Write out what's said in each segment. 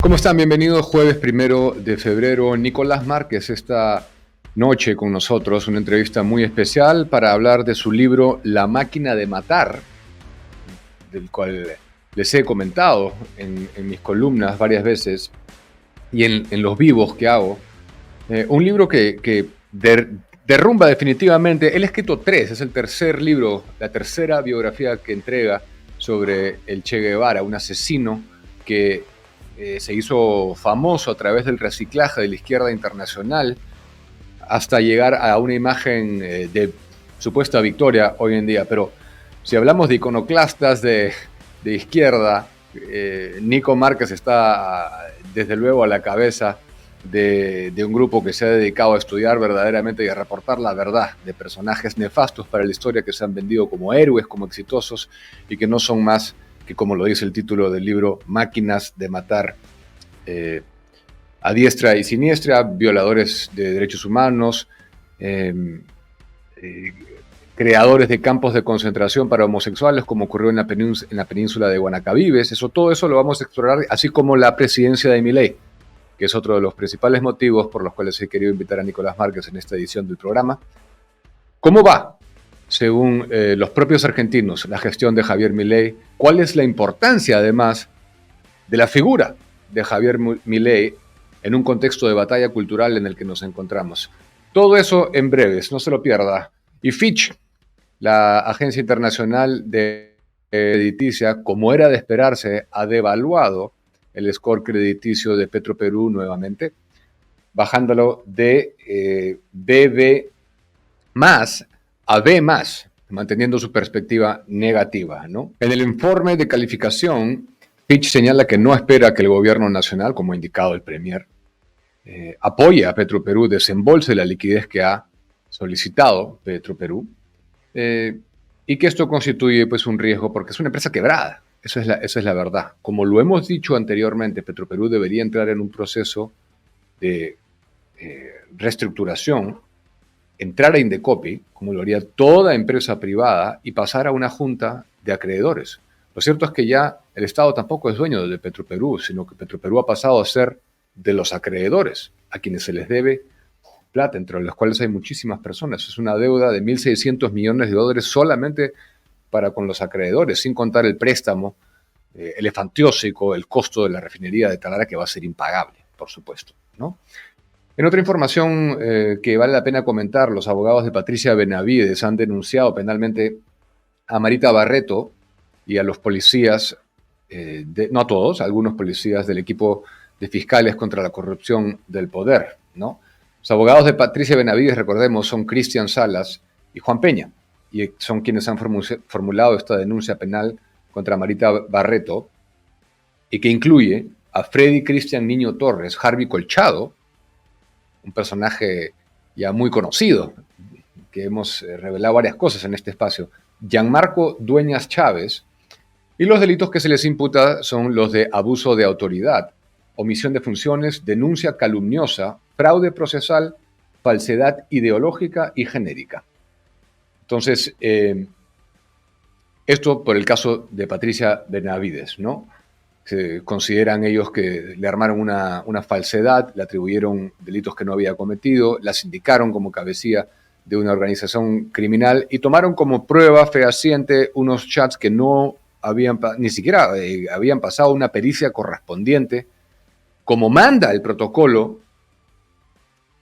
¿Cómo están? Bienvenidos jueves 1 de febrero. Nicolás Márquez esta noche con nosotros, una entrevista muy especial para hablar de su libro La máquina de matar, del cual les he comentado en mis columnas varias veces y en los vivos que hago. Un libro que derrumba definitivamente. Él ha escrito 3, es el tercer libro, la tercera biografía que entrega sobre el Che Guevara, un asesino que se hizo famoso a través del reciclaje de la izquierda internacional hasta llegar a una imagen de supuesta victoria hoy en día. Pero si hablamos de iconoclastas de izquierda, Nico Márquez está desde luego a la cabeza de un grupo que se ha dedicado a estudiar verdaderamente y a reportar la verdad de personajes nefastos para la historia que se han vendido como héroes, como exitosos y que no son más que, como lo dice el título del libro, máquinas de matar a diestra y siniestra, violadores de derechos humanos, creadores de campos de concentración para homosexuales, como ocurrió en la península de Guanacavives. Todo eso lo vamos a explorar, así como la presidencia de Milei, que es otro de los principales motivos por los cuales he querido invitar a Nicolás Márquez en esta edición del programa. ¿Cómo va, según los propios argentinos, la gestión de Javier Milei? ¿Cuál es la importancia, además, de la figura de Javier Milei en un contexto de batalla cultural en el que nos encontramos? Todo eso en breves, no se lo pierda. Y Fitch, la agencia internacional de crediticia, como era de esperarse, ha devaluado el score crediticio de Petroperú nuevamente, bajándolo de BB más a B más, manteniendo su perspectiva negativa, ¿no? En el informe de calificación, Fitch señala que no espera que el gobierno nacional, como ha indicado el Premier, apoye a Petroperú, desembolse la liquidez que ha solicitado Petroperú, y que esto constituye pues un riesgo porque es una empresa quebrada. Esa es la verdad. Como lo hemos dicho anteriormente, Petroperú debería entrar en un proceso de reestructuración, entrar a Indecopi, como lo haría toda empresa privada, y pasar a una junta de acreedores. Lo cierto es que ya el Estado tampoco es dueño de Petroperú, sino que Petroperú ha pasado a ser de los acreedores, a quienes se les debe plata, entre los cuales hay muchísimas personas. Es una deuda de $1.600 millones solamente para con los acreedores, sin contar el préstamo elefantiósico, el costo de la refinería de Talara, que va a ser impagable, por supuesto, ¿no? En otra información que vale la pena comentar, los abogados de Patricia Benavides han denunciado penalmente a Marita Barreto y a los policías, no a todos, a algunos policías del equipo de fiscales contra la corrupción del poder, ¿no? Los abogados de Patricia Benavides, recordemos, son Cristian Salas y Juan Peña, y son quienes han formulado esta denuncia penal contra Marita Barreto, y que incluye a Freddy Cristian Niño Torres, Harvey Colchado, un personaje ya muy conocido, que hemos revelado varias cosas en este espacio, Gianmarco Dueñas Chávez, y los delitos que se les imputa son los de abuso de autoridad, omisión de funciones, denuncia calumniosa, fraude procesal, falsedad ideológica y genérica. Entonces, esto por el caso de Patricia Benavides, ¿no? Consideran ellos que le armaron una falsedad, le atribuyeron delitos que no había cometido, la sindicaron como cabecilla de una organización criminal y tomaron como prueba fehaciente unos chats que no habían, ni siquiera habían pasado una pericia correspondiente, como manda el protocolo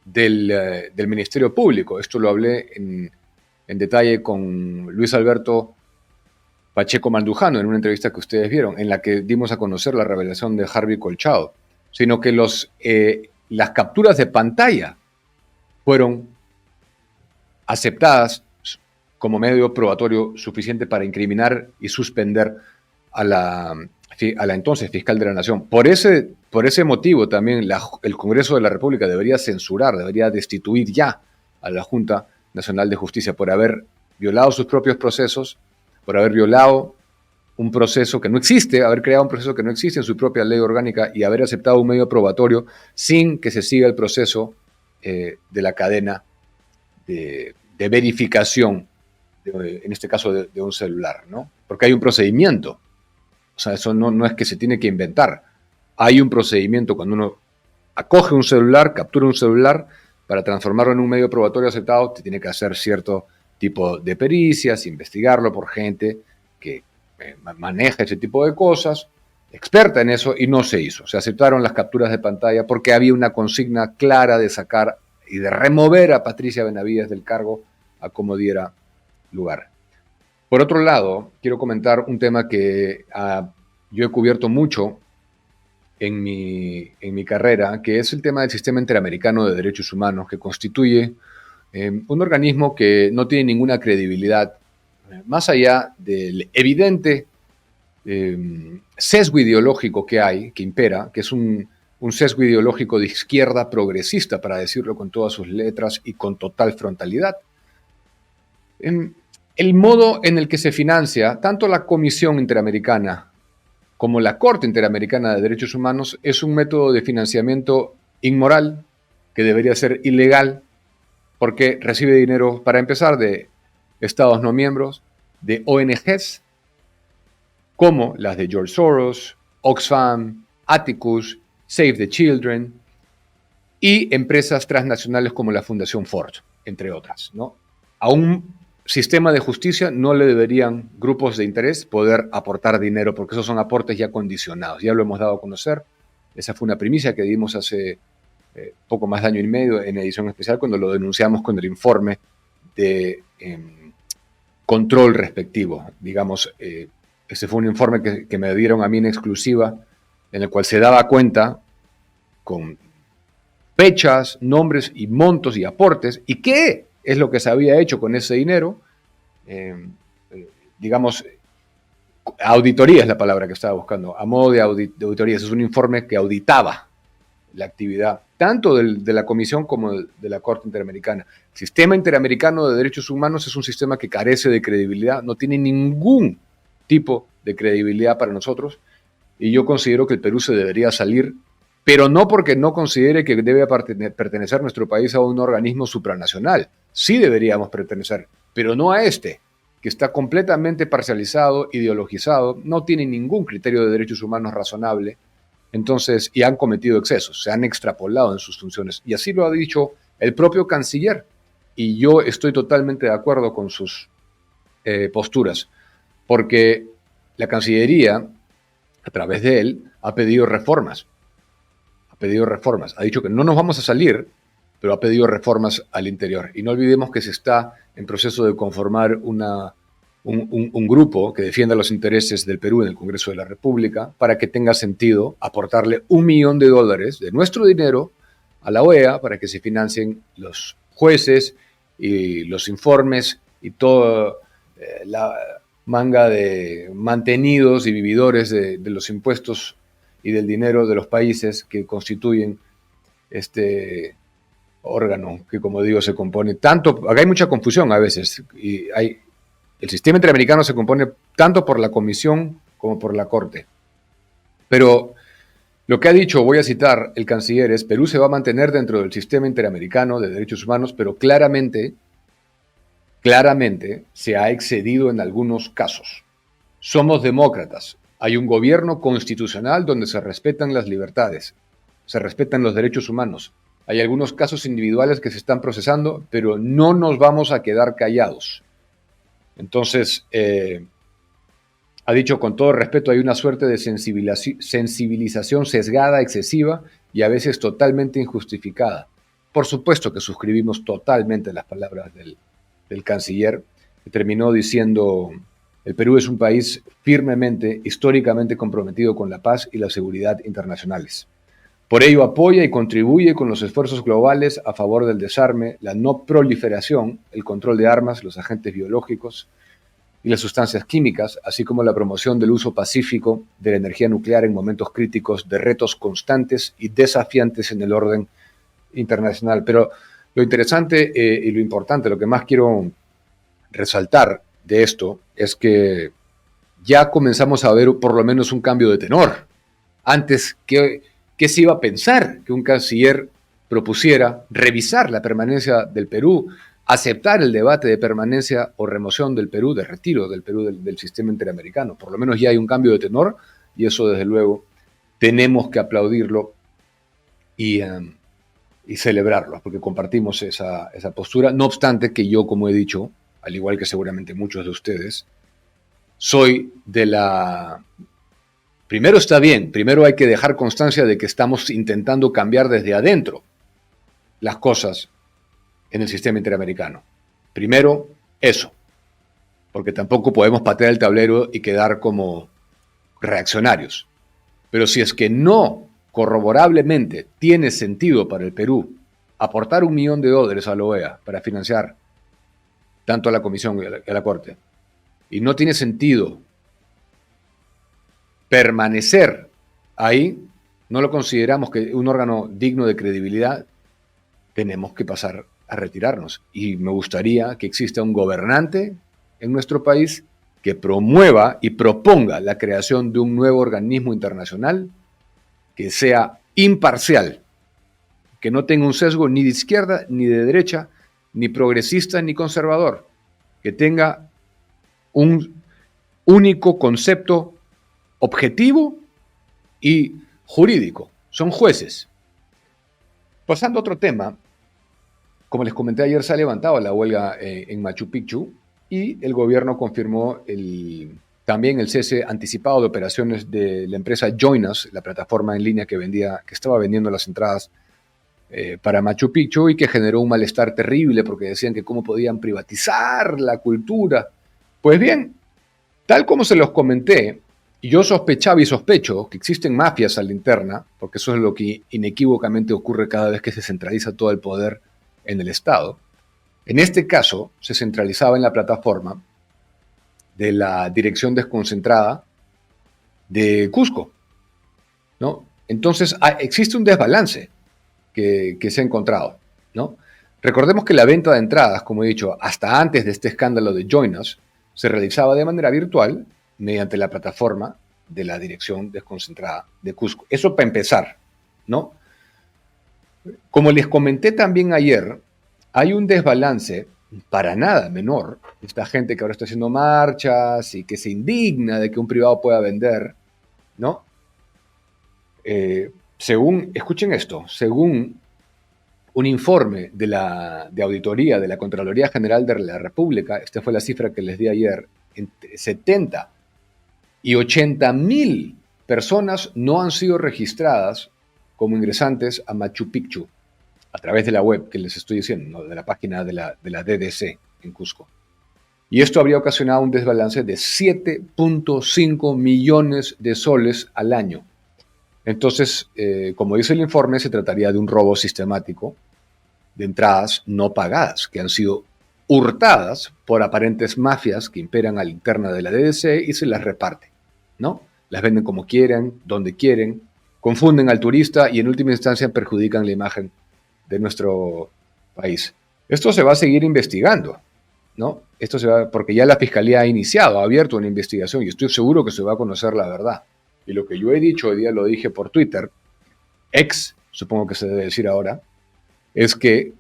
del Ministerio Público. Esto lo hablé en detalle con Luis Alberto Pacheco Mandujano en una entrevista que ustedes vieron, en la que dimos a conocer la revelación de Harvey Colchado, sino que las capturas de pantalla fueron aceptadas como medio probatorio suficiente para incriminar y suspender a la entonces fiscal de la Nación. Por ese motivo también el Congreso de la República debería censurar, debería destituir ya a la Junta Nacional de Justicia por haber violado sus propios procesos, por haber violado un proceso que no existe, haber creado un proceso que no existe en su propia ley orgánica y haber aceptado un medio probatorio sin que se siga el proceso de la cadena de verificación, en este caso de un celular, ¿no? Porque hay un procedimiento. O sea, eso no es que se tiene que inventar. Hay un procedimiento cuando uno acoge un celular, captura un celular, para transformarlo en un medio probatorio aceptado, te tiene que hacer cierto tipo de pericias, investigarlo por gente que maneja ese tipo de cosas, experta en eso, y no se hizo. Se aceptaron las capturas de pantalla porque había una consigna clara de sacar y de remover a Patricia Benavides del cargo a como diera lugar. Por otro lado, quiero comentar un tema que yo he cubierto mucho en mi carrera, que es el tema del Sistema Interamericano de Derechos Humanos, que constituye un organismo que no tiene ninguna credibilidad, más allá del evidente sesgo ideológico que hay, que impera, que es un sesgo ideológico de izquierda progresista, para decirlo con todas sus letras y con total frontalidad. El modo en el que se financia tanto la Comisión Interamericana como la Corte Interamericana de Derechos Humanos es un método de financiamiento inmoral, que debería ser ilegal, porque recibe dinero, para empezar, de estados no miembros, de ONGs, como las de George Soros, Oxfam, Atticus, Save the Children, y empresas transnacionales como la Fundación Ford, entre otras, ¿no? A un sistema de justicia no le deberían grupos de interés poder aportar dinero, porque esos son aportes ya condicionados. Ya lo hemos dado a conocer. Esa fue una primicia que dimos hace poco más de año y medio en edición especial, cuando lo denunciamos con el informe de control respectivo. Digamos, ese fue un informe que me dieron a mí en exclusiva, en el cual se daba cuenta con fechas, nombres y montos y aportes, y qué es lo que se había hecho con ese dinero. Digamos, auditoría es la palabra que estaba buscando, a modo de auditoría. Es un informe que auditaba la actividad tanto de la Comisión como de la Corte Interamericana. El Sistema Interamericano de Derechos Humanos es un sistema que carece de credibilidad, no tiene ningún tipo de credibilidad para nosotros, y yo considero que el Perú se debería salir, pero no porque no considere que debe pertenecer nuestro país a un organismo supranacional. Sí deberíamos pertenecer, pero no a este, que está completamente parcializado, ideologizado, no tiene ningún criterio de derechos humanos razonable. Entonces, y han cometido excesos, se han extrapolado en sus funciones. Y así lo ha dicho el propio canciller. Y yo estoy totalmente de acuerdo con sus posturas, porque la Cancillería, a través de él, ha pedido reformas. Ha dicho que no nos vamos a salir, pero ha pedido reformas al interior. Y no olvidemos que se está en proceso de conformar un grupo que defienda los intereses del Perú en el Congreso de la República, para que tenga sentido aportarle $1 millón de nuestro dinero a la OEA para que se financien los jueces y los informes y toda la manga de mantenidos y vividores de los impuestos y del dinero de los países que constituyen este órgano, que, como digo, se compone tanto. Acá hay mucha confusión a veces, y el sistema interamericano se compone tanto por la Comisión como por la Corte. Pero lo que ha dicho, voy a citar el canciller, es: Perú se va a mantener dentro del sistema interamericano de derechos humanos, pero claramente se ha excedido en algunos casos. Somos demócratas. Hay un gobierno constitucional donde se respetan las libertades, se respetan los derechos humanos. Hay algunos casos individuales que se están procesando, pero no nos vamos a quedar callados. Entonces, ha dicho, con todo respeto, hay una suerte de sensibilización sesgada, excesiva y a veces totalmente injustificada. Por supuesto que suscribimos totalmente las palabras del canciller, que terminó diciendo: el Perú es un país firmemente, históricamente comprometido con la paz y la seguridad internacionales. Por ello apoya y contribuye con los esfuerzos globales a favor del desarme, la no proliferación, el control de armas, los agentes biológicos y las sustancias químicas, así como la promoción del uso pacífico de la energía nuclear en momentos críticos de retos constantes y desafiantes en el orden internacional. Pero lo interesante y lo importante, lo que más quiero resaltar de esto, es que ya comenzamos a ver por lo menos un cambio de tenor. Antes, ¿qué se iba a pensar? Que un canciller propusiera revisar la permanencia del Perú, aceptar el debate de permanencia o remoción del Perú, de retiro del Perú del sistema interamericano. Por lo menos ya hay un cambio de tenor, y eso desde luego tenemos que aplaudirlo y celebrarlo, porque compartimos esa postura. No obstante que yo, como he dicho, al igual que seguramente muchos de ustedes, soy de la... Primero está bien, primero hay que dejar constancia de que estamos intentando cambiar desde adentro las cosas en el sistema interamericano. Primero, eso, porque tampoco podemos patear el tablero y quedar como reaccionarios. Pero si es que no corroborablemente tiene sentido para el Perú aportar $1 millón a la OEA para financiar tanto a la Comisión y a la Corte, y no tiene sentido permanecer ahí, no lo consideramos que un órgano digno de credibilidad, tenemos que pasar a retirarnos. Y me gustaría que exista un gobernante en nuestro país que promueva y proponga la creación de un nuevo organismo internacional que sea imparcial, que no tenga un sesgo ni de izquierda ni de derecha, ni progresista ni conservador, que tenga un único concepto objetivo y jurídico. Son jueces. Pasando a otro tema, como les comenté ayer, se ha levantado la huelga en Machu Picchu y el gobierno confirmó también el cese anticipado de operaciones de la empresa Join Us, la plataforma en línea que estaba vendiendo las entradas para Machu Picchu y que generó un malestar terrible porque decían que cómo podían privatizar la cultura. Pues bien, tal como se los comenté, yo sospechaba y sospecho que existen mafias a la interna, porque eso es lo que inequívocamente ocurre cada vez que se centraliza todo el poder en el Estado. En este caso, se centralizaba en la plataforma de la Dirección Desconcentrada de Cusco, ¿no? Entonces, existe un desbalance que se ha encontrado, ¿no? Recordemos que la venta de entradas, como he dicho, hasta antes de este escándalo de Join Us, se realizaba de manera virtual mediante la plataforma de la Dirección Desconcentrada de Cusco. Eso para empezar, ¿no? Como les comenté también ayer, hay un desbalance para nada menor. Esta gente que ahora está haciendo marchas y que se indigna de que un privado pueda vender, ¿no? Escuchen esto, según un informe de auditoría de la Contraloría General de la República, esta fue la cifra que les di ayer, entre 70 y 80 mil personas no han sido registradas como ingresantes a Machu Picchu a través de la web que les estoy diciendo, ¿no? De la página de la DDC en Cusco. Y esto habría ocasionado un desbalance de 7.5 millones de soles al año. Entonces, como dice el informe, se trataría de un robo sistemático de entradas no pagadas, que han sido hurtadas por aparentes mafias que imperan a la interna de la DDC y se las reparten, ¿no? Las venden como quieren, donde quieren, confunden al turista y en última instancia perjudican la imagen de nuestro país. Esto se va a seguir investigando, ¿no? Porque ya la Fiscalía ha iniciado, ha abierto una investigación y estoy seguro que se va a conocer la verdad. Y lo que yo he dicho hoy día, lo dije por Twitter, supongo que se debe decir ahora, es que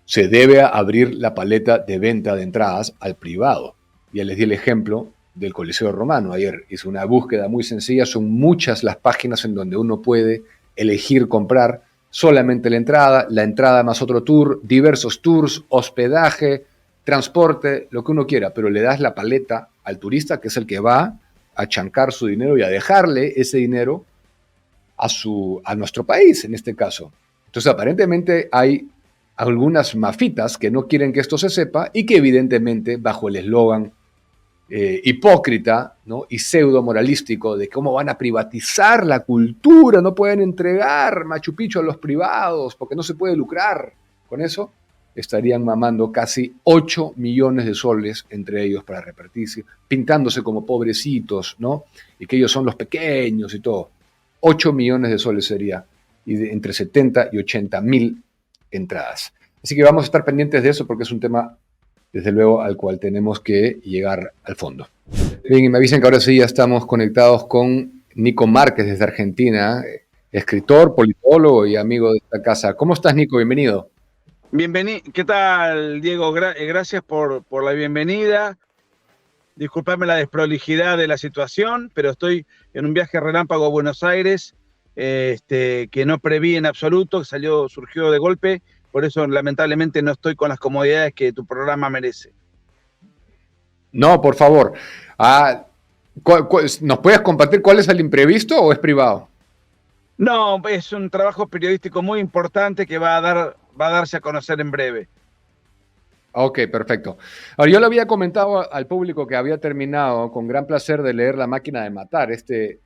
se debe abrir la paleta de venta de entradas al privado. Ya les di el ejemplo del Coliseo Romano. Ayer hice una búsqueda muy sencilla, son muchas las páginas en donde uno puede elegir comprar solamente la entrada más otro tour, diversos tours, hospedaje, transporte, lo que uno quiera, pero le das la paleta al turista, que es el que va a chancar su dinero y a dejarle ese dinero a nuestro país, en este caso. Entonces, aparentemente hay algunas mafitas que no quieren que esto se sepa y que evidentemente, bajo el eslogan hipócrita, ¿no? Y pseudo moralístico de cómo van a privatizar la cultura, no pueden entregar Machu Picchu a los privados porque no se puede lucrar con eso, estarían mamando casi 8 millones de soles entre ellos para repartirse, pintándose como pobrecitos, ¿no? Y que ellos son los pequeños y todo. 8 millones de soles sería, y entre 70 y 80 mil entradas. Así que vamos a estar pendientes de eso porque es un tema, desde luego, al cual tenemos que llegar al fondo. Bien, y me avisan que ahora sí ya estamos conectados con Nico Márquez desde Argentina, escritor, politólogo y amigo de esta casa. ¿Cómo estás, Nico? Bienvenido. Bienvenido. ¿Qué tal, Diego? Gracias por la bienvenida. Disculpame la desprolijidad de la situación, pero estoy en un viaje relámpago a Buenos Aires, que no preví en absoluto, que surgió de golpe, por eso lamentablemente no estoy con las comodidades que tu programa merece. No, por favor. ¿Nos puedes compartir cuál es el imprevisto o es privado? No, es un trabajo periodístico muy importante que va a darse a conocer en breve. Ok, perfecto. Ahora, yo le había comentado al público que había terminado con gran placer de leer La máquina de matar. Este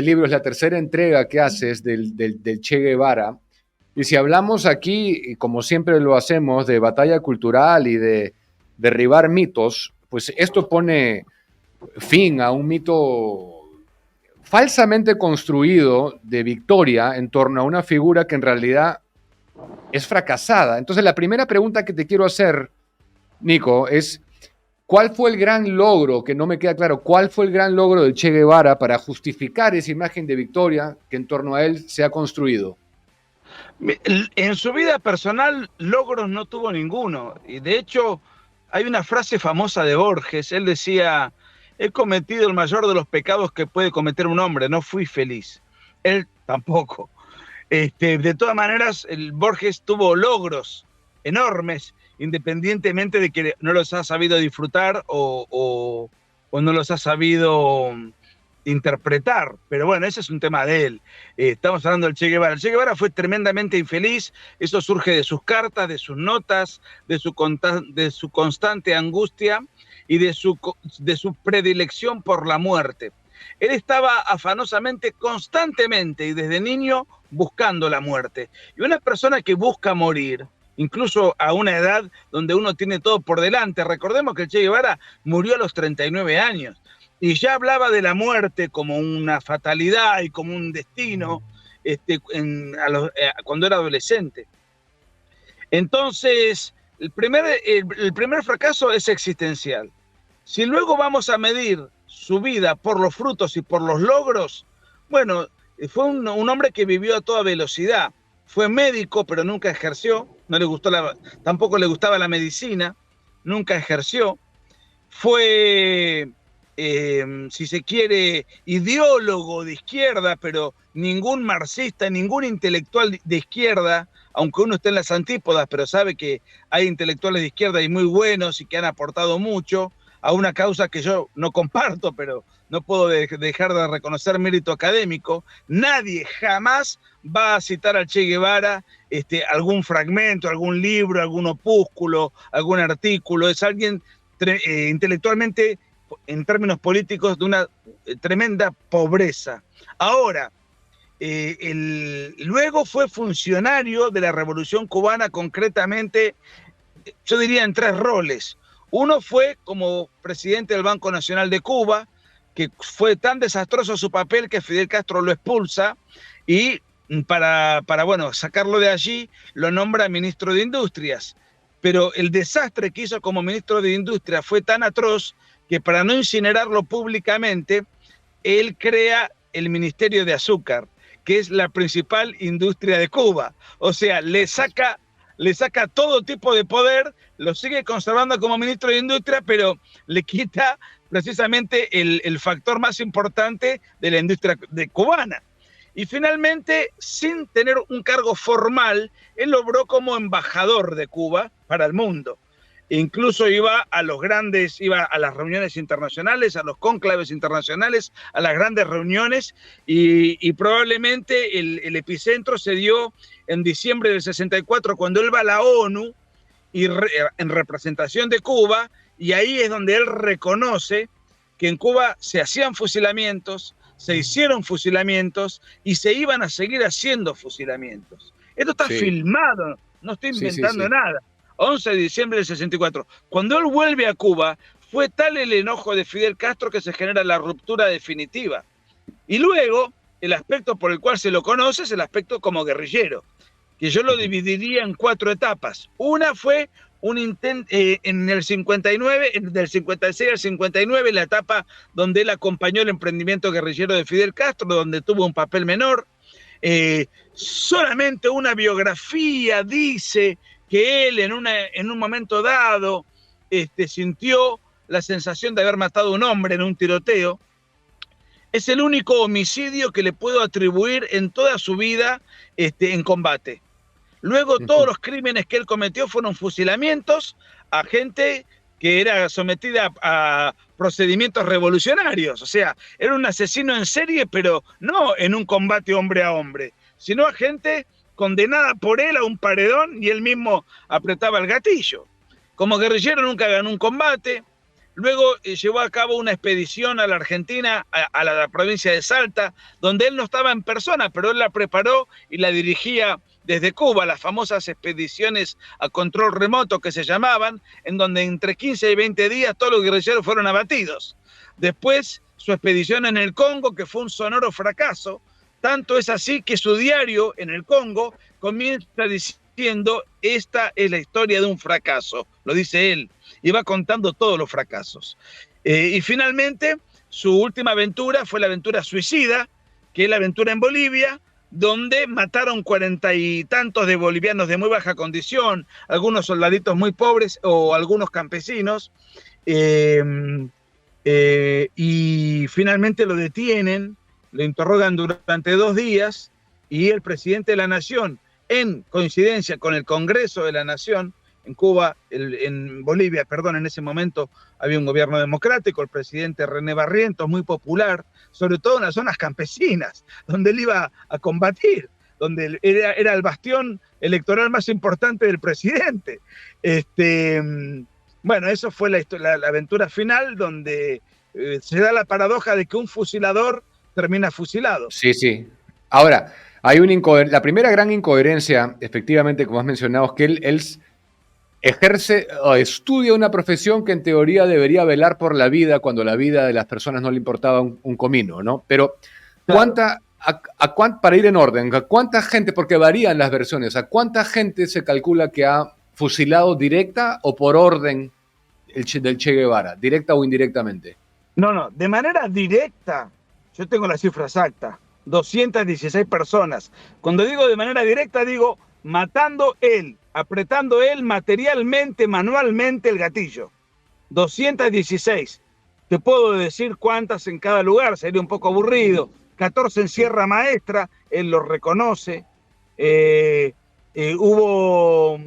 libro es la tercera entrega que haces del Che Guevara. Y si hablamos aquí, como siempre lo hacemos, de batalla cultural y de derribar mitos, pues esto pone fin a un mito falsamente construido de victoria en torno a una figura que en realidad es fracasada. Entonces, la primera pregunta que te quiero hacer, Nico, es ¿cuál fue el gran logro, que no me queda claro, cuál fue el gran logro del Che Guevara para justificar esa imagen de victoria que en torno a él se ha construido? En su vida personal, logros no tuvo ninguno. Y de hecho, hay una frase famosa de Borges. Él decía, he cometido el mayor de los pecados que puede cometer un hombre, no fui feliz. Él tampoco. De todas maneras, el Borges tuvo logros enormes, independientemente de que no los ha sabido disfrutar o no los ha sabido interpretar, pero bueno, ese es un tema de él. Estamos hablando del Che Guevara. El Che Guevara fue tremendamente infeliz, eso surge de sus cartas, de sus notas, de su constante angustia y de su predilección por la muerte. Él estaba afanosamente, constantemente y desde niño buscando la muerte. Y una persona que busca morir, incluso a una edad donde uno tiene todo por delante, recordemos que el Che Guevara murió a los 39 años, y ya hablaba de la muerte como una fatalidad y como un destino cuando era adolescente. Entonces, el primer fracaso es existencial. Si luego vamos a medir su vida por los frutos y por los logros, bueno, fue un hombre que vivió a toda velocidad. Fue médico, pero nunca ejerció. Tampoco le gustaba la medicina, nunca ejerció. Fue, si se quiere, ideólogo de izquierda, pero ningún marxista, ningún intelectual de izquierda, aunque uno esté en las antípodas, pero sabe que hay intelectuales de izquierda y muy buenos y que han aportado mucho a una causa que yo no comparto, pero no puedo dejar de reconocer mérito académico. Nadie jamás va a citar al Che Guevara algún fragmento, algún libro, algún opúsculo, algún artículo. Es alguien intelectualmente, en términos políticos, de una tremenda pobreza. Ahora, luego fue funcionario de la Revolución Cubana, concretamente, yo diría en 3 roles. Uno fue como presidente del Banco Nacional de Cuba, que fue tan desastroso su papel que Fidel Castro lo expulsa y para sacarlo de allí lo nombra ministro de Industrias. Pero el desastre que hizo como ministro de Industria fue tan atroz que para no incinerarlo públicamente, él crea el Ministerio de Azúcar, que es la principal industria de Cuba. O sea, le saca todo tipo de poder, lo sigue conservando como ministro de Industria, pero le quita precisamente el factor más importante de la industria cubana. Y finalmente, sin tener un cargo formal, él logró como embajador de Cuba para el mundo. Incluso iba a las reuniones internacionales, a los cónclaves internacionales, a las grandes reuniones, y probablemente el epicentro se dio en diciembre del 64, cuando él va a la ONU en representación de Cuba, y ahí es donde él reconoce que en Cuba se hacían fusilamientos, se hicieron fusilamientos y se iban a seguir haciendo fusilamientos. Esto está filmado, no estoy inventando nada. 11 de diciembre del 64. Cuando él vuelve a Cuba, fue tal el enojo de Fidel Castro que se genera la ruptura definitiva. Y luego, el aspecto por el cual se lo conoce es el aspecto como guerrillero, que yo lo dividiría en 4 etapas. Una fue un intento en el 59, del 56 al 59, la etapa donde él acompañó el emprendimiento guerrillero de Fidel Castro, donde tuvo un papel menor. Solamente una biografía dice que él en un momento dado sintió la sensación de haber matado a un hombre en un tiroteo. Es el único homicidio que le puedo atribuir en toda su vida en combate. Luego todos los crímenes que él cometió fueron fusilamientos a gente que era sometida a procedimientos revolucionarios. O sea, era un asesino en serie, pero no en un combate hombre a hombre, sino a gente condenada por él a un paredón y él mismo apretaba el gatillo. Como guerrillero nunca ganó un combate. Luego llevó a cabo una expedición a la Argentina, a la provincia de Salta, donde él no estaba en persona, pero él la preparó y la dirigía desde Cuba, las famosas expediciones a control remoto que se llamaban, en donde entre 15 y 20 días todos los guerrilleros fueron abatidos. Después, su expedición en el Congo, que fue un sonoro fracaso, tanto es así que su diario en el Congo comienza diciendo: esta es la historia de un fracaso, lo dice él, y va contando todos los fracasos. Y finalmente, su última aventura fue la aventura suicida, que es la aventura en Bolivia, donde mataron 40 y tantos de bolivianos de muy baja condición, algunos soldaditos muy pobres o algunos campesinos, y finalmente lo detienen, lo interrogan durante 2 días, y el presidente de la Nación, en coincidencia con el Congreso de la Nación, en Cuba, en Bolivia, perdón, en ese momento había un gobierno democrático, el presidente René Barrientos, muy popular, sobre todo en las zonas campesinas, donde él iba a combatir, donde era el bastión electoral más importante del presidente. Bueno, eso fue la aventura final, donde se da la paradoja de que un fusilador termina fusilado. Sí, sí. Ahora, hay la primera gran incoherencia, efectivamente, como has mencionado, es que él ejerce o estudia una profesión que en teoría debería velar por la vida cuando la vida de las personas no le importaba un comino, ¿no? Pero Claro. para ir en orden, ¿a cuánta gente, porque varían las versiones, a cuánta gente se calcula que ha fusilado directa o por orden del Che Guevara, directa o indirectamente? No, de manera directa, yo tengo la cifra exacta, 216 personas. Cuando digo de manera directa, digo matando él, apretando él materialmente, manualmente el gatillo. 216. Te puedo decir cuántas en cada lugar, sería un poco aburrido. 14 en Sierra Maestra, él lo reconoce. Hubo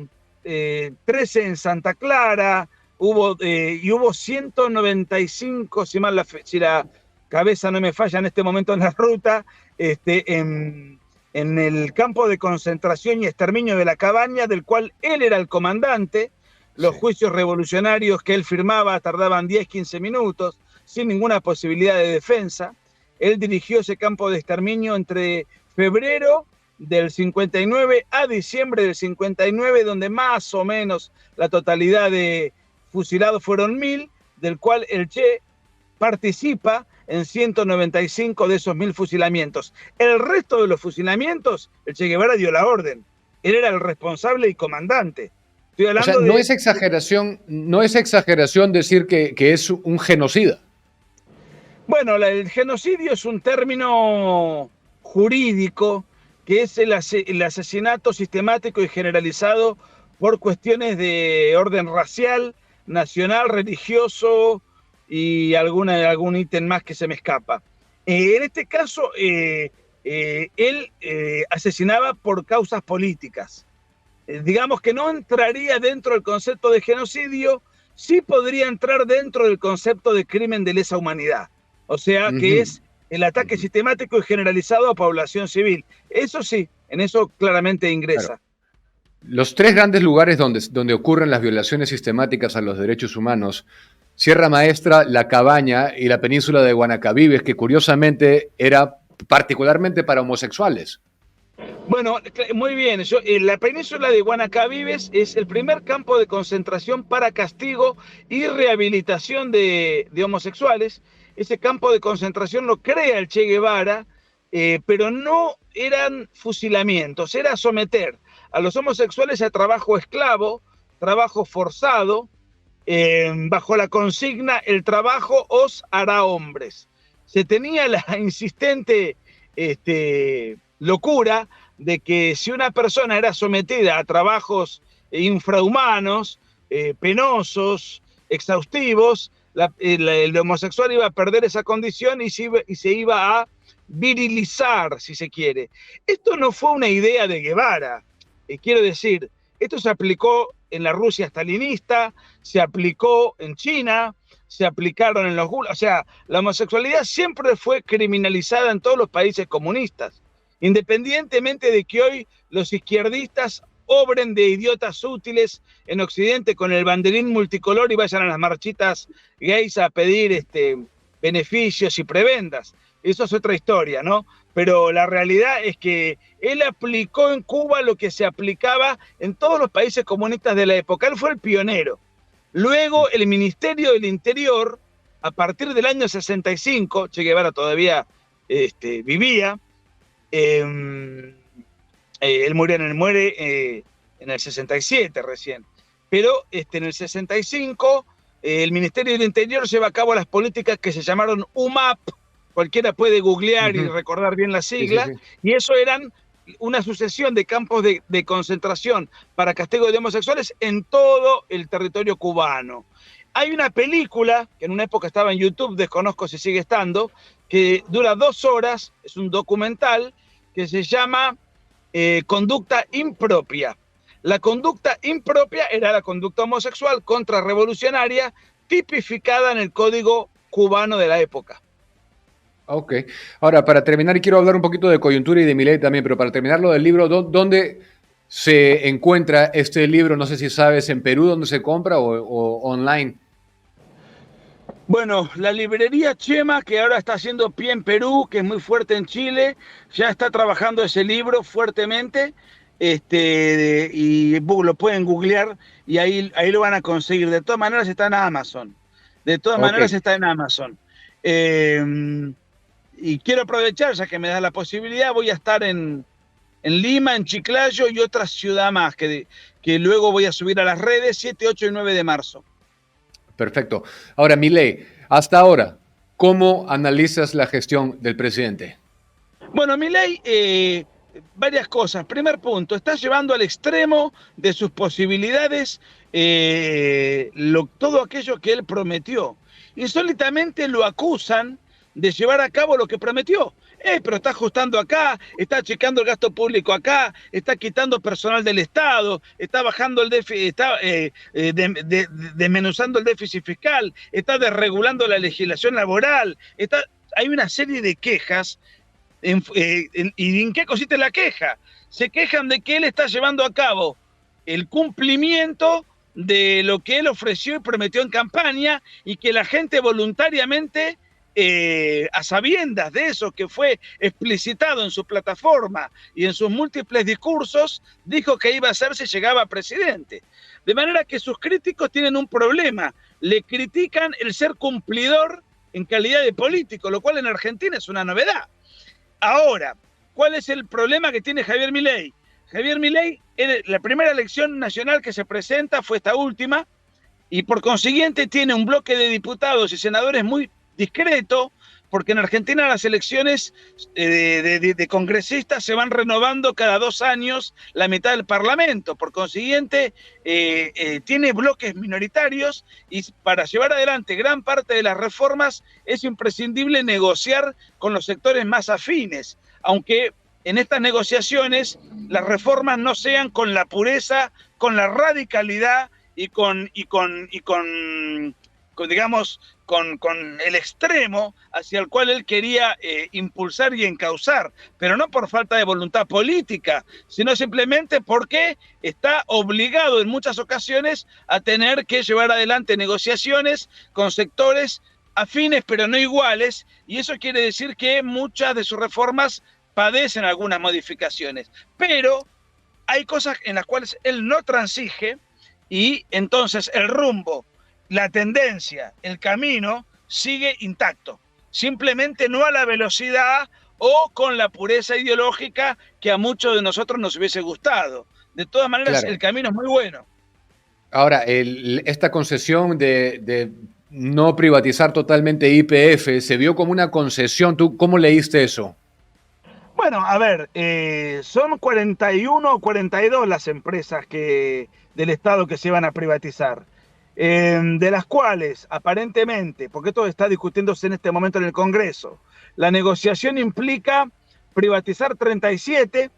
13 en Santa Clara, hubo 195, si la cabeza no me falla en este momento en la ruta, en el campo de concentración y exterminio de la Cabaña, del cual él era el comandante. Los juicios revolucionarios que él firmaba tardaban 10, 15 minutos, sin ninguna posibilidad de defensa. Él dirigió ese campo de exterminio entre febrero del 59 a diciembre del 59, donde más o menos la totalidad de fusilados fueron 1000, del cual el Che participa en 195 de esos 1000 fusilamientos. El resto de los fusilamientos, el Che Guevara dio la orden. Él era el responsable y comandante. Estoy hablando no es exageración decir que es un genocida. Bueno, el genocidio es un término jurídico que es el asesinato sistemático y generalizado por cuestiones de orden racial, nacional, religioso y algún ítem más que se me escapa. En este caso, él asesinaba por causas políticas. Digamos que no entraría dentro del concepto de genocidio, sí podría entrar dentro del concepto de crimen de lesa humanidad. O sea, que es el ataque sistemático y generalizado a población civil. Eso sí, en eso claramente ingresa. Claro. Los 3 grandes lugares donde ocurren las violaciones sistemáticas a los derechos humanos, Sierra Maestra, La Cabaña y la península de Guanacabibes, que curiosamente era particularmente para homosexuales. Bueno, muy bien. La península de Guanacabibes es el primer campo de concentración para castigo y rehabilitación de homosexuales. Ese campo de concentración lo crea el Che Guevara, pero no eran fusilamientos, era someter a los homosexuales a trabajo esclavo, trabajo forzado, bajo la consigna: el trabajo os hará hombres. Se tenía la insistente locura de que si una persona era sometida a trabajos infrahumanos, penosos, exhaustivos, el homosexual iba a perder esa condición y se iba a virilizar, si se quiere. Esto no fue una idea de Guevara, quiero decir, esto se aplicó en la Rusia stalinista, se aplicó en China, se aplicaron en los gulags, o sea, la homosexualidad siempre fue criminalizada en todos los países comunistas, independientemente de que hoy los izquierdistas obren de idiotas útiles en Occidente con el banderín multicolor y vayan a las marchitas gays a pedir beneficios y prebendas. Eso es otra historia, ¿no? Pero la realidad es que él aplicó en Cuba lo que se aplicaba en todos los países comunistas de la época. Él fue el pionero. Luego el Ministerio del Interior, a partir del año 65, Che Guevara todavía vivía, él muere en el 67 recién, pero en el 65 el Ministerio del Interior lleva a cabo las políticas que se llamaron UMAP, cualquiera puede googlear y recordar bien la sigla, y eso eran una sucesión de campos de concentración para castigo de homosexuales en todo el territorio cubano. Hay una película, que en una época estaba en YouTube, desconozco si sigue estando, que dura 2 horas, es un documental, que se llama Conducta Impropia. La conducta impropia era la conducta homosexual contrarrevolucionaria tipificada en el código cubano de la época. Ok. Ahora, para terminar, y quiero hablar un poquito de coyuntura y de Milei también, pero para terminar lo del libro, ¿dónde se encuentra este libro? No sé si sabes, en Perú, ¿dónde se compra o online? Bueno, la librería Chema, que ahora está haciendo pie en Perú, que es muy fuerte en Chile, ya está trabajando ese libro fuertemente, y lo pueden googlear y ahí lo van a conseguir. De todas maneras está en Amazon. De todas maneras está en Amazon. Y quiero aprovechar, ya que me da la posibilidad, voy a estar en Lima, en Chiclayo y otra ciudad más, que luego voy a subir a las redes, 7, 8 y 9 de marzo. Perfecto. Ahora, Milei, hasta ahora, ¿cómo analizas la gestión del presidente? Bueno, Milei, varias cosas. Primer punto, está llevando al extremo de sus posibilidades todo aquello que él prometió. Insólitamente lo acusan de llevar a cabo lo que prometió. Pero está ajustando acá, está checando el gasto público acá, está quitando personal del Estado, está bajando el déficit, está desmenuzando el déficit fiscal, está desregulando la legislación laboral, hay una serie de quejas. ¿Y en qué consiste la queja? Se quejan de que él está llevando a cabo el cumplimiento de lo que él ofreció y prometió en campaña y que la gente voluntariamente, a sabiendas de eso que fue explicitado en su plataforma y en sus múltiples discursos, dijo que iba a hacer si llegaba a presidente. De manera que sus críticos tienen un problema. Le critican el ser cumplidor en calidad de político, lo cual en Argentina es una novedad. Ahora, ¿cuál es el problema que tiene Javier Milei? Javier Milei, la primera elección nacional que se presenta fue esta última, y por consiguiente tiene un bloque de diputados y senadores muy discreto, porque en Argentina las elecciones de congresistas se van renovando cada 2 años la mitad del Parlamento. Por consiguiente, tiene bloques minoritarios y para llevar adelante gran parte de las reformas es imprescindible negociar con los sectores más afines, aunque en estas negociaciones las reformas no sean con la pureza, con la radicalidad y con el extremo hacia el cual él quería impulsar y encauzar, pero no por falta de voluntad política, sino simplemente porque está obligado en muchas ocasiones a tener que llevar adelante negociaciones con sectores afines pero no iguales, y eso quiere decir que muchas de sus reformas padecen algunas modificaciones, pero hay cosas en las cuales él no transige y entonces el rumbo, la tendencia, el camino sigue intacto, simplemente no a la velocidad o con la pureza ideológica que a muchos de nosotros nos hubiese gustado. De todas maneras, claro, el camino es muy bueno. Ahora, esta concesión de no privatizar totalmente YPF se vio como una concesión. ¿Tú cómo leíste eso? Bueno, a ver, son 41 o 42 las empresas del Estado que se van a privatizar. de las cuales aparentemente, porque esto está discutiéndose en este momento en el Congreso, la negociación implica privatizar 37,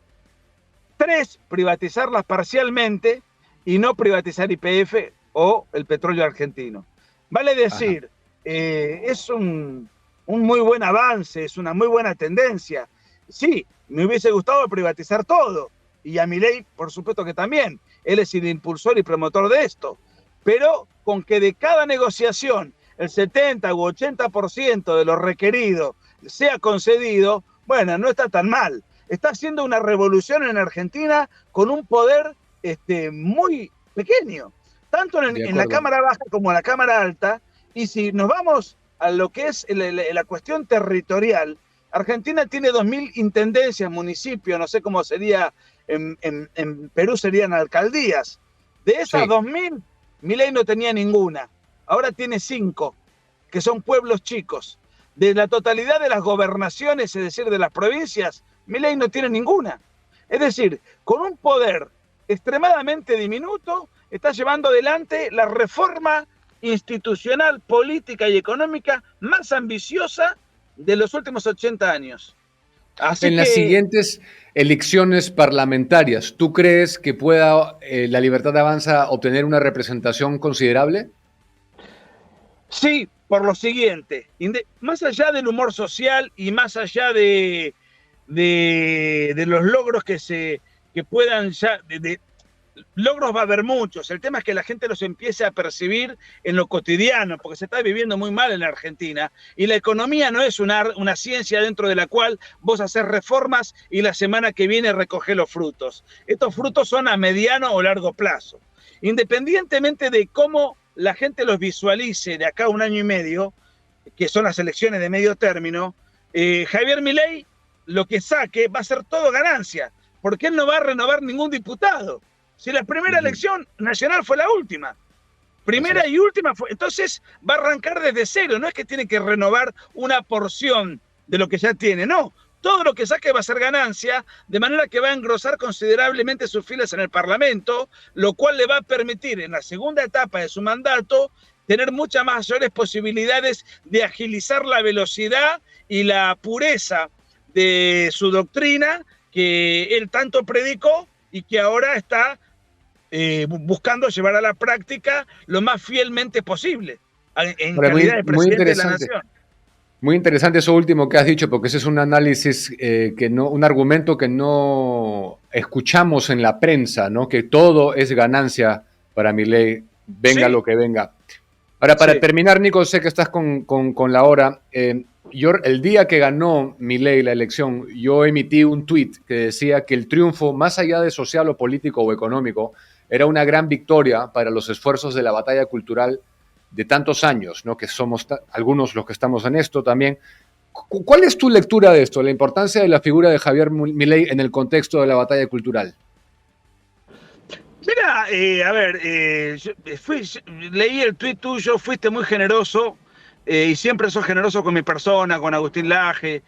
3 privatizarlas parcialmente y no privatizar YPF o el petróleo argentino. Vale decir, es un muy buen avance, es una muy buena tendencia. Sí, me hubiese gustado privatizar todo, y a Milei, por supuesto que también. Él es el impulsor y promotor de esto. Pero con que de cada negociación el 70 u 80% de lo requerido sea concedido, bueno, no está tan mal. Está haciendo una revolución en Argentina con un poder muy pequeño, tanto en la Cámara Baja como en la Cámara Alta. Y si nos vamos a lo que es la cuestión territorial, Argentina tiene 2.000 intendencias, municipios, no sé cómo sería, en Perú serían alcaldías. De esas 2.000, Milei no tenía ninguna. Ahora tiene 5, que son pueblos chicos. De la totalidad de las gobernaciones, es decir, de las provincias, Milei no tiene ninguna. Es decir, con un poder extremadamente diminuto, está llevando adelante la reforma institucional, política y económica más ambiciosa de los últimos 80 años. Así las siguientes elecciones parlamentarias, ¿tú crees que pueda la Libertad Avanza obtener una representación considerable? Sí, por lo siguiente, más allá del humor social y más allá de los logros que puedan ya, logros va a haber muchos. El tema es que la gente los empiece a percibir en lo cotidiano, porque se está viviendo muy mal en la Argentina. Y la economía no es una ciencia dentro de la cual vos haces reformas y la semana que viene recoges los frutos. Estos frutos son a mediano o largo plazo. Independientemente de cómo la gente los visualice de acá a 1 año y medio, que son las elecciones de medio término, Javier Milei lo que saque va a ser todo ganancia, porque él no va a renovar ningún diputado. Si la primera elección nacional fue la última, primera y última fue, entonces va a arrancar desde cero, no es que tiene que renovar una porción de lo que ya tiene, no, todo lo que saque va a ser ganancia, de manera que va a engrosar considerablemente sus filas en el Parlamento, lo cual le va a permitir en la segunda etapa de su mandato tener muchas mayores posibilidades de agilizar la velocidad y la pureza de su doctrina que él tanto predicó y que ahora está buscando llevar a la práctica lo más fielmente posible en calidad de presidente de la nación. Muy interesante eso último que has dicho, porque ese es un análisis, un argumento que no escuchamos en la prensa, ¿no? Que todo es ganancia para Milei, venga lo que venga. Ahora, para terminar, Nico, sé que estás con la hora. Yo, el día que ganó Milei la elección, yo emití un tuit que decía que el triunfo, más allá de social o político o económico, era una gran victoria para los esfuerzos de la batalla cultural de tantos años, ¿no? Que somos algunos los que estamos en esto también. ¿Cuál es tu lectura de esto, la importancia de la figura de Javier Milei en el contexto de la batalla cultural? Mira, leí el tuit tuyo, fuiste muy generoso y siempre sos generoso con mi persona, con Agustín Laje,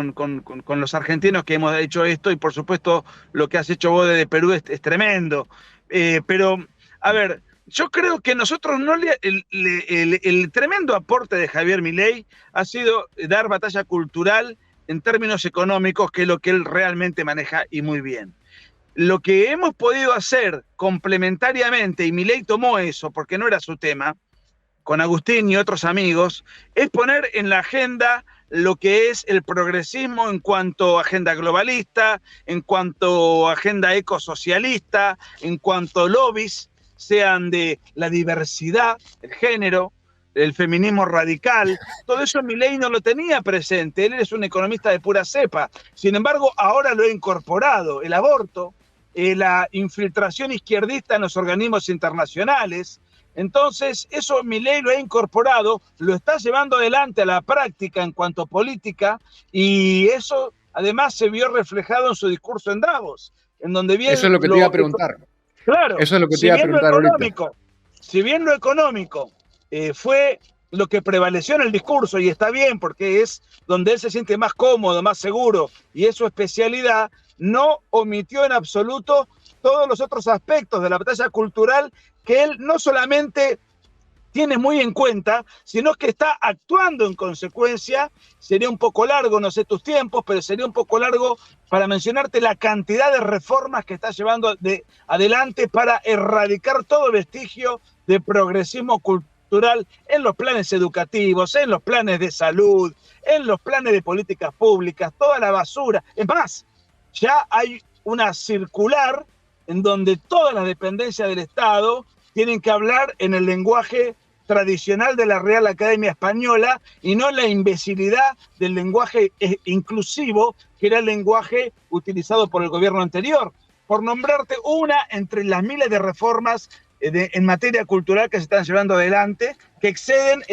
con los argentinos que hemos hecho esto, y por supuesto lo que has hecho vos desde Perú es tremendo. Pero, a ver, yo creo que nosotros el tremendo aporte de Javier Milei ha sido dar batalla cultural en términos económicos, que es lo que él realmente maneja y muy bien. Lo que hemos podido hacer complementariamente, y Milei tomó eso porque no era su tema, con Agustín y otros amigos, es poner en la agenda lo que es el progresismo en cuanto a agenda globalista, en cuanto a agenda ecosocialista, en cuanto a lobbies, sean de la diversidad, el género, el feminismo radical. Todo eso Milei no lo tenía presente, él es un economista de pura cepa. Sin embargo, ahora lo ha incorporado, el aborto, la infiltración izquierdista en los organismos internacionales. Entonces, eso Milei lo ha incorporado, lo está llevando adelante a la práctica en cuanto a política, y eso además se vio reflejado en su discurso en Davos, en donde bien... Eso es lo que te iba a preguntar. Claro, eso es lo que te iba a preguntar ahorita. Si bien lo económico fue lo que prevaleció en el discurso, y está bien porque es donde él se siente más cómodo, más seguro, y es su especialidad, no omitió en absoluto todos los otros aspectos de la batalla cultural que él no solamente tiene muy en cuenta, sino que está actuando en consecuencia. Sería un poco largo, no sé tus tiempos, pero sería un poco largo para mencionarte la cantidad de reformas que está llevando adelante para erradicar todo vestigio de progresismo cultural en los planes educativos, en los planes de salud, en los planes de políticas públicas, toda la basura. Es más, ya hay una circular en donde todas las dependencias del Estado tienen que hablar en el lenguaje tradicional de la Real Academia Española y no la imbecilidad del lenguaje inclusivo, que era el lenguaje utilizado por el gobierno anterior. Por nombrarte una entre las miles de reformas en materia cultural que se están llevando adelante, que exceden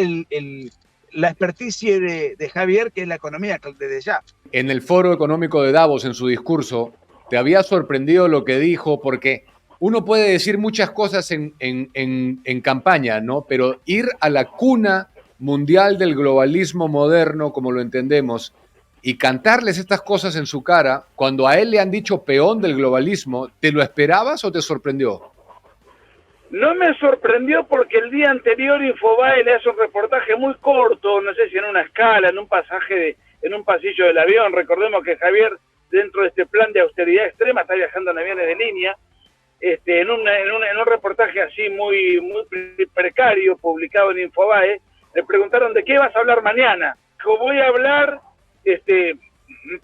la experticia de Javier, que es la economía desde ya. En el Foro Económico de Davos, en su discurso, ¿te había sorprendido lo que dijo? Porque uno puede decir muchas cosas en campaña, ¿no? Pero ir a la cuna mundial del globalismo moderno, como lo entendemos, y cantarles estas cosas en su cara, cuando a él le han dicho peón del globalismo, ¿te lo esperabas o te sorprendió? No me sorprendió porque el día anterior Infobae le hace un reportaje muy corto, no sé si en una escala, en un pasaje, en un pasillo del avión. Recordemos que Javier, dentro de este plan de austeridad extrema, está viajando en aviones de línea. En un reportaje así muy precario, publicado en Infobae, le preguntaron de qué vas a hablar mañana. Dijo, voy a hablar,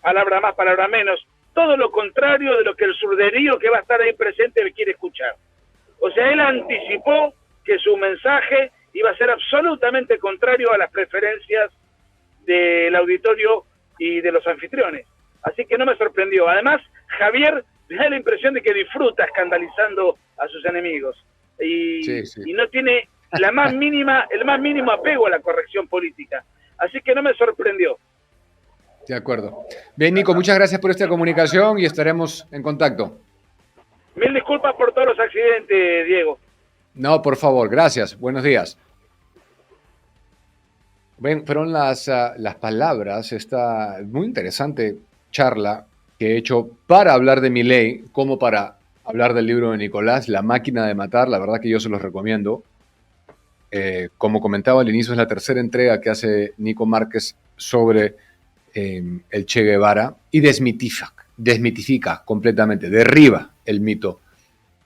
palabra más, palabra menos, todo lo contrario de lo que el surderío que va a estar ahí presente quiere escuchar. O sea, él anticipó que su mensaje iba a ser absolutamente contrario a las preferencias del auditorio y de los anfitriones. Así que no me sorprendió. Además, Javier me da la impresión de que disfruta escandalizando a sus enemigos. Y no tiene el más mínimo apego a la corrección política. Así que no me sorprendió. De acuerdo. Bien, Nico, muchas gracias por esta comunicación y estaremos en contacto. Mil disculpas por todos los accidentes, Diego. No, por favor, gracias. Buenos días. Bien, fueron las palabras, esta muy interesante charla que he hecho para hablar de Milei, como para hablar del libro de Nicolás, La máquina de matar. La verdad que yo se los recomiendo. Como comentaba al inicio, es la tercera entrega que hace Nico Márquez sobre el Che Guevara y desmitifica completamente, derriba el mito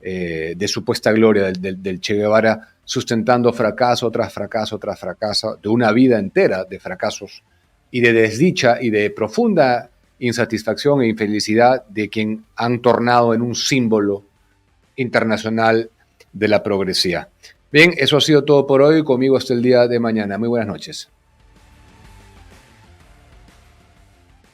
de supuesta gloria del Che Guevara, sustentando fracaso tras fracaso tras fracaso, de una vida entera de fracasos y de desdicha y de profunda insatisfacción e infelicidad de quien han tornado en un símbolo internacional de la progresía. Bien, eso ha sido todo por hoy. Conmigo hasta el día de mañana. Muy buenas noches.